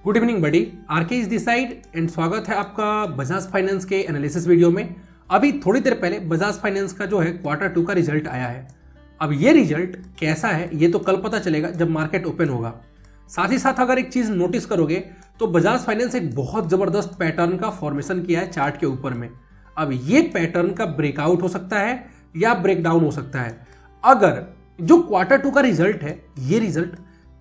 Good evening buddy, RK is this side and स्वागत है आपका बजाज फाइनेंस के एनालिसिस वीडियो में। अभी थोड़ी देर पहले बजाज फाइनेंस का जो है Q2 का रिजल्ट आया है। अब ये रिजल्ट कैसा है ये तो कल पता चलेगा जब मार्केट ओपन होगा। साथ ही साथ अगर एक चीज नोटिस करोगे तो बजाज फाइनेंस एक बहुत जबरदस्त पैटर्न का फॉर्मेशन किया है चार्ट के ऊपर में। अब ये पैटर्न का ब्रेकआउट हो सकता है या ब्रेकडाउन हो सकता है। अगर जो Q2 का रिजल्ट है ये रिजल्ट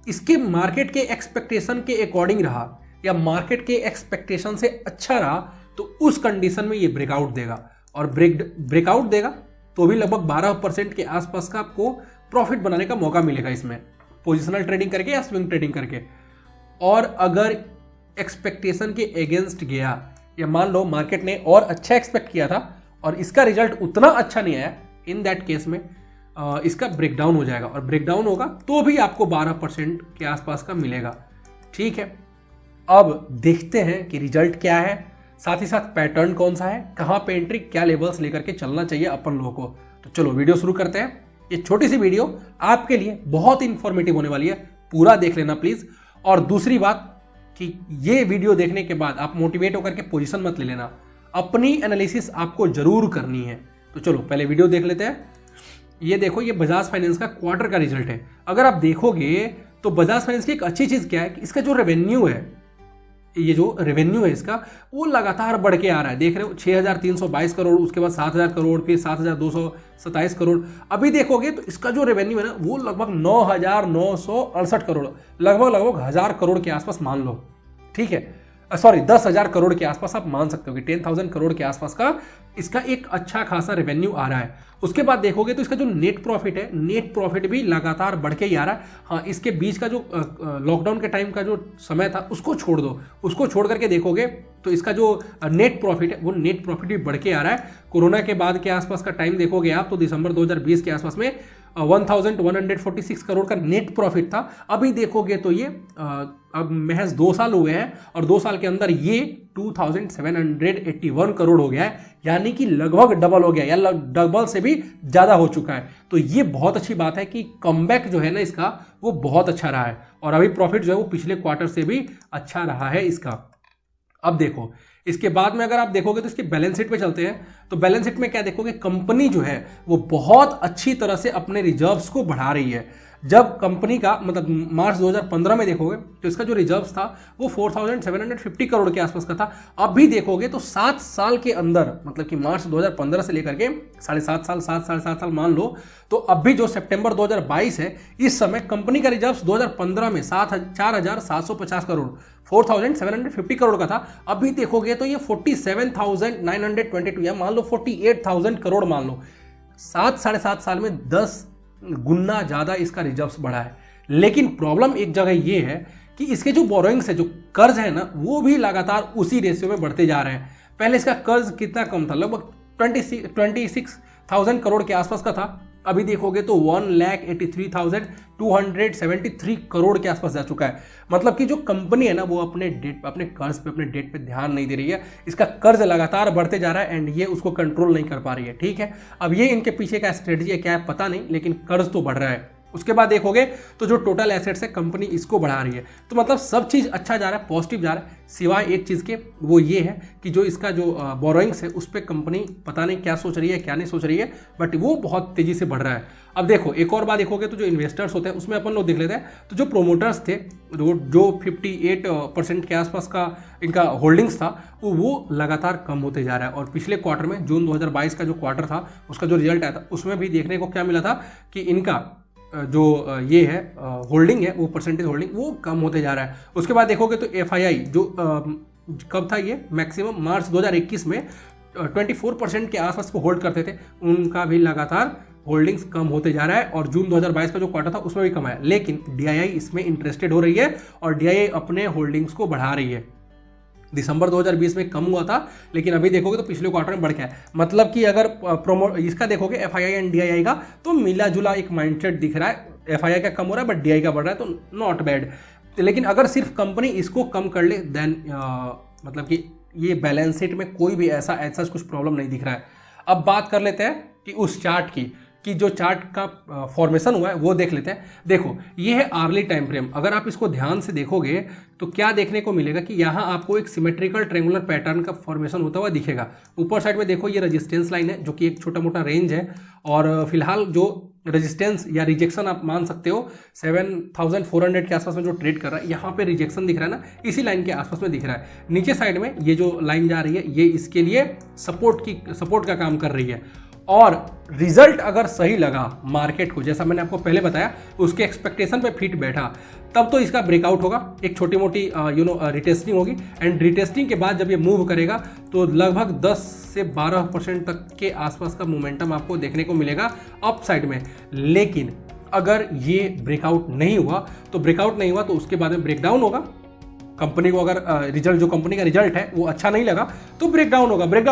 इसके मार्केट के एक्सपेक्टेशन के अकॉर्डिंग रहा या मार्केट के एक्सपेक्टेशन से अच्छा रहा तो उस कंडीशन में ये ब्रेकआउट देगा और ब्रेकआउट देगा तो भी लगभग 12% के आसपास का आपको प्रॉफिट बनाने का मौका मिलेगा इसमें, पोजिशनल ट्रेडिंग करके या स्विंग ट्रेडिंग करके। और अगर एक्सपेक्टेशन के अगेंस्ट गया या मान लो मार्केट ने और अच्छा एक्सपेक्ट किया था और इसका रिजल्ट उतना अच्छा नहीं आया, इन दैट केस में इसका ब्रेकडाउन हो जाएगा और ब्रेकडाउन होगा तो भी आपको 12% के आसपास का मिलेगा। ठीक है, अब देखते हैं कि रिजल्ट क्या है, साथ ही साथ पैटर्न कौन सा है, कहां पे एंट्री, क्या लेवल्स लेकर के चलना चाहिए अपन लोगों को। तो चलो वीडियो शुरू करते हैं। ये छोटी सी वीडियो आपके लिए बहुत इंफॉर्मेटिव होने वाली है, पूरा देख लेना प्लीज। और दूसरी बात कि ये वीडियो देखने के बाद आप मोटिवेट होकर के पोजीशन मत ले लेना, अपनी एनालिसिस आपको जरूर करनी है। तो चलो पहले वीडियो देख लेते हैं। ये देखो, ये बजाज फाइनेंस का क्वार्टर का रिजल्ट है। अगर आप देखोगे तो बजाज फाइनेंस की एक अच्छी चीज क्या है कि इसका जो रेवेन्यू है, ये जो रेवेन्यू है इसका वो लगातार बढ़ के आ रहा है। देख रहे हो 6,322 करोड़, उसके बाद 7,000 करोड़, फिर 7,227 करोड़। अभी देखोगे तो इसका जो रेवेन्यू है ना वो लगभग 9,968 करोड़, लगभग 1,000 करोड़ के आसपास मान लो। ठीक है, सॉरी 10,000 करोड़ के आसपास आप मान सकते हो कि 10,000 करोड़ के आसपास का इसका एक अच्छा खासा रेवेन्यू आ रहा है। उसके बाद देखोगे तो इसका जो नेट प्रॉफिट है, नेट प्रॉफिट भी लगातार बढ़ के ही आ रहा है। हाँ, इसके बीच का जो लॉकडाउन के टाइम का जो समय था उसको छोड़ दो, उसको छोड़ करके देखोगे तो इसका जो नेट प्रॉफिट है वो नेट प्रॉफिट भी बढ़ के आ रहा है। कोरोना के बाद के आसपास का टाइम देखोगे आप तो दिसंबर 2020 के आसपास में 1,146 करोड़ का नेट प्रॉफिट था। अभी देखोगे तो ये अब महज 2 साल हुए हैं और 2 साल के अंदर ये 2,781 करोड़ हो गया है, यानी कि लगभग डबल हो गया या डबल से भी ज्यादा हो चुका है। तो ये बहुत अच्छी बात है कि कमबैक जो है ना इसका वो बहुत अच्छा रहा है और अभी प्रॉफिट जो है वो पिछले क्वार्टर से भी अच्छा रहा है इसका। अब देखो इसके बाद में अगर आप देखोगे तो इसके बैलेंस शीट पे चलते हैं। तो बैलेंस शीट में क्या देखोगे, कंपनी जो है वो बहुत अच्छी तरह से अपने रिजर्व्स को बढ़ा रही है। जब कंपनी का मतलब मार्च 2015 में देखोगे तो इसका जो रिजर्व्स था वो 4,750 करोड़ के आसपास का था। अब भी देखोगे तो 7 साल के अंदर, मतलब कि मार्च 2015 से लेकर के 7.5 साल, 7.5 साल मान लो, तो अब भी जो सितंबर 2022 है इस समय कंपनी का रिजर्व्स 2015 में 4,750 करोड़, 4,750 करोड़ का था। अभी देखोगे तो ये 47,922 या मान लो 48,000 करोड़ मान लो। 7-7.5 साल में 10 गुना ज्यादा इसका रिजर्व्स बढ़ा है। लेकिन प्रॉब्लम एक जगह ये है कि इसके जो बोरोइंग्स है, जो कर्ज है ना, वो भी लगातार उसी रेशियो में बढ़ते जा रहे हैं। पहले इसका कर्ज कितना कम था, लगभग 26,000 करोड़ के आसपास का था। अभी देखोगे तो 1,83,273 करोड़ के आसपास जा चुका है। मतलब कि जो कंपनी है ना वो अपने कर्ज पे, अपने डेट पे ध्यान नहीं दे रही है। इसका कर्ज लगातार बढ़ते जा रहा है एंड ये उसको कंट्रोल नहीं कर पा रही है। ठीक है, अब ये इनके पीछे का स्ट्रेटजी है क्या है पता नहीं, लेकिन कर्ज तो बढ़ रहा है। उसके बाद देखोगे तो जो टोटल एसेट्स है कंपनी इसको बढ़ा रही है। तो मतलब सब चीज अच्छा जा रहा है, पॉजिटिव जा रहा है, सिवाय एक चीज के, वो ये है कि जो इसका जो बोरोइंग्स है उस पर कंपनी पता नहीं क्या सोच रही है क्या नहीं सोच रही है, बट वो बहुत तेजी से बढ़ रहा है। अब देखो एक और बात देखोगे तो जो इन्वेस्टर्स होते हैं उसमें अपन लोग देख लेते हैं। तो जो प्रोमोटर्स थे जो 58% के आसपास का इनका होल्डिंग्स था वो लगातार कम होते जा रहा है। और पिछले क्वार्टर में जून 2022 का जो क्वार्टर था उसका जो रिजल्ट आया था उसमें भी देखने को क्या मिला था कि इनका जो ये है होल्डिंग है वो परसेंटेज होल्डिंग वो कम होते जा रहा है। उसके बाद देखोगे तो FII जो कब था, ये मैक्सिमम मार्च 2021 में 24% के आसपास को होल्ड करते थे, उनका भी लगातार होल्डिंग्स कम होते जा रहा है। और जून 2022 का जो क्वार्टर था उसमें भी कम आया, लेकिन DII इसमें इंटरेस्टेड हो रही है और DII अपने होल्डिंग्स को बढ़ा रही है। दिसंबर 2020 में कम हुआ था लेकिन अभी देखोगे तो पिछले क्वार्टर में बढ़ गया है। मतलब कि अगर इसका देखोगे FII एंड DII का तो मिला जुला एक माइंडसेट दिख रहा है। FII का कम हो रहा है बट DII का बढ़ रहा है, तो नॉट बैड। लेकिन अगर सिर्फ कंपनी इसको कम कर ले देन मतलब कि ये बैलेंस शीट में कोई भी ऐसा कुछ प्रॉब्लम नहीं दिख रहा है। अब बात कर लेते हैं कि उस चार्ट की, कि जो चार्ट का फॉर्मेशन हुआ है वो देख लेते हैं। देखो ये है आर्ली टाइम फ्रेम। अगर आप इसको ध्यान से देखोगे तो क्या देखने को मिलेगा कि यहाँ आपको एक सिमेट्रिकल ट्रेंगुलर पैटर्न का फॉर्मेशन होता हुआ दिखेगा। ऊपर साइड में देखो ये रेजिस्टेंस लाइन है जो कि एक छोटा मोटा रेंज है, और फिलहाल जो रेजिस्टेंस या रिजेक्शन आप मान सकते हो 7400 के आसपास में जो ट्रेड कर रहा है, यहाँ पे रिजेक्शन दिख रहा है ना, इसी लाइन के आसपास में दिख रहा है। नीचे साइड में ये जो लाइन जा रही है ये इसके लिए सपोर्ट का काम कर रही है। और रिजल्ट अगर सही लगा मार्केट को, जैसा मैंने आपको पहले बताया, उसके एक्सपेक्टेशन पे फिट बैठा, तब तो इसका ब्रेकआउट होगा, एक छोटी मोटी रिटेस्टिंग होगी, एंड रिटेस्टिंग के बाद जब ये मूव करेगा तो लगभग 10 से 12% तक के आसपास का मोमेंटम आपको देखने को मिलेगा अप साइड में। लेकिन अगर ये ब्रेकआउट नहीं हुआ तो उसके बाद में ब्रेकडाउन होगा। कंपनी को अगर रिजल्ट, जो कंपनी का रिजल्ट है वो अच्छा नहीं लगा तो ब्रेकडाउन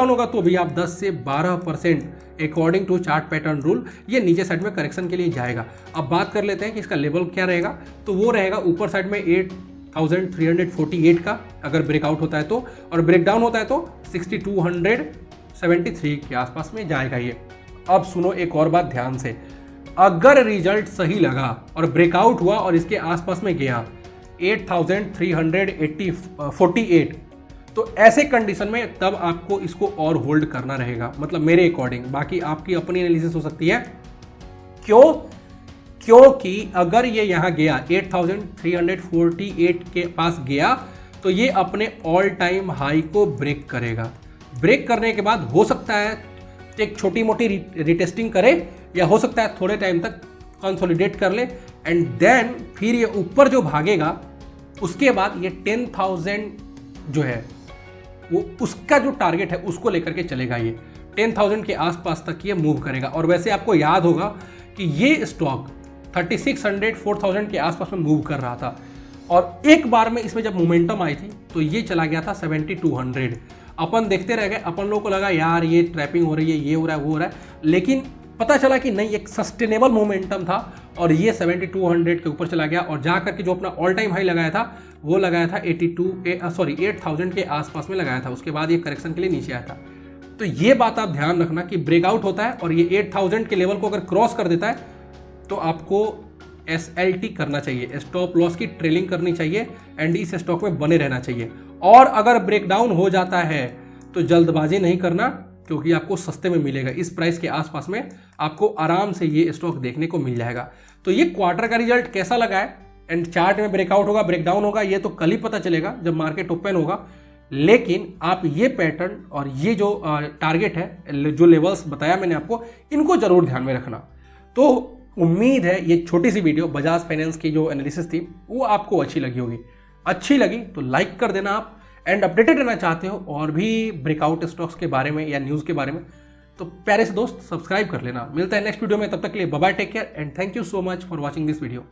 होगा तो भी आप 10 से 12% according to chart pattern rule ये नीचे साइड में करेक्शन के लिए जाएगा। अब बात कर लेते हैं कि इसका लेवल क्या रहेगा। तो वो रहेगा ऊपर साइड में 8348 का अगर ब्रेकआउट होता है तो, और ब्रेकडाउन होता है तो 6273 के आसपास में जाएगा ये। अब सुनो एक और बात ध्यान से, अगर रिजल्ट सही लगा और ब्रेकआउट हुआ और इसके आसपास में गया 8348, तो ऐसे कंडीशन में तब आपको इसको और होल्ड करना रहेगा, मतलब मेरे अकॉर्डिंग। बाकी आपकी अपनी एनालिसिस हो सकती है। क्योंकि अगर ये यहाँ गया 8348 के पास गया तो ये अपने ऑल टाइम हाई को ब्रेक करेगा। ब्रेक करने के बाद हो सकता है एक छोटी मोटी रिटेस्टिंग करे, या हो सकता है थोड़े टाइम तक कंसोलिडेट कर ले, एंड देन फिर ये ऊपर जो भागेगा उसके बाद ये 10,000 जो है वो उसका जो टारगेट है उसको लेकर के चलेगा। ये 10,000 के आसपास तक ये मूव करेगा। और वैसे आपको याद होगा कि ये स्टॉक 3600 4000 के आसपास में मूव कर रहा था, और एक बार में इसमें जब मोमेंटम आई थी तो ये चला गया था 7200। अपन देखते रह गए, अपन लोगों को लगा यार ये ट्रैपिंग हो रही है, ये हो रहा है, वो हो रहा है, लेकिन पता चला कि नहीं, एक सस्टेनेबल मोमेंटम था और ये 7200 के ऊपर चला गया, और जा करके जो अपना ऑल टाइम हाई लगाया था वो लगाया था 8000 के आसपास में लगाया था। उसके बाद ये करेक्शन के लिए नीचे आया था। तो ये बात आप ध्यान रखना कि ब्रेकआउट होता है और ये 8000 के लेवल को अगर क्रॉस कर देता है तो आपको SLT करना चाहिए, स्टॉप लॉस की ट्रेलिंग करनी चाहिए, एंड इस स्टॉक में बने रहना चाहिए। और अगर ब्रेकडाउन हो जाता है तो जल्दबाजी नहीं करना, क्योंकि आपको सस्ते में मिलेगा। इस प्राइस के आसपास में आपको आराम से ये स्टॉक देखने को मिल जाएगा। तो ये क्वार्टर का रिजल्ट कैसा लगा है, एंड चार्ट में ब्रेकआउट होगा ब्रेकडाउन होगा ये तो कल ही पता चलेगा जब मार्केट ओपन होगा। लेकिन आप ये पैटर्न और ये जो टारगेट है, जो लेवल्स बताया मैंने आपको, इनको जरूर ध्यान में रखना। तो उम्मीद है ये छोटी सी वीडियो बजाज फाइनेंस की जो एनालिसिस थी वो आपको अच्छी लगी होगी। अच्छी लगी तो लाइक कर देना आप, एंड अपडेटेड रहना चाहते हो और भी ब्रेकआउट स्टॉक्स के बारे में या न्यूज़ के बारे में तो प्यारे से दोस्त सब्सक्राइब कर लेना। मिलता है नेक्स्ट वीडियो में, तब तक के लिए bye bye, take care and thank you so much for watching this video.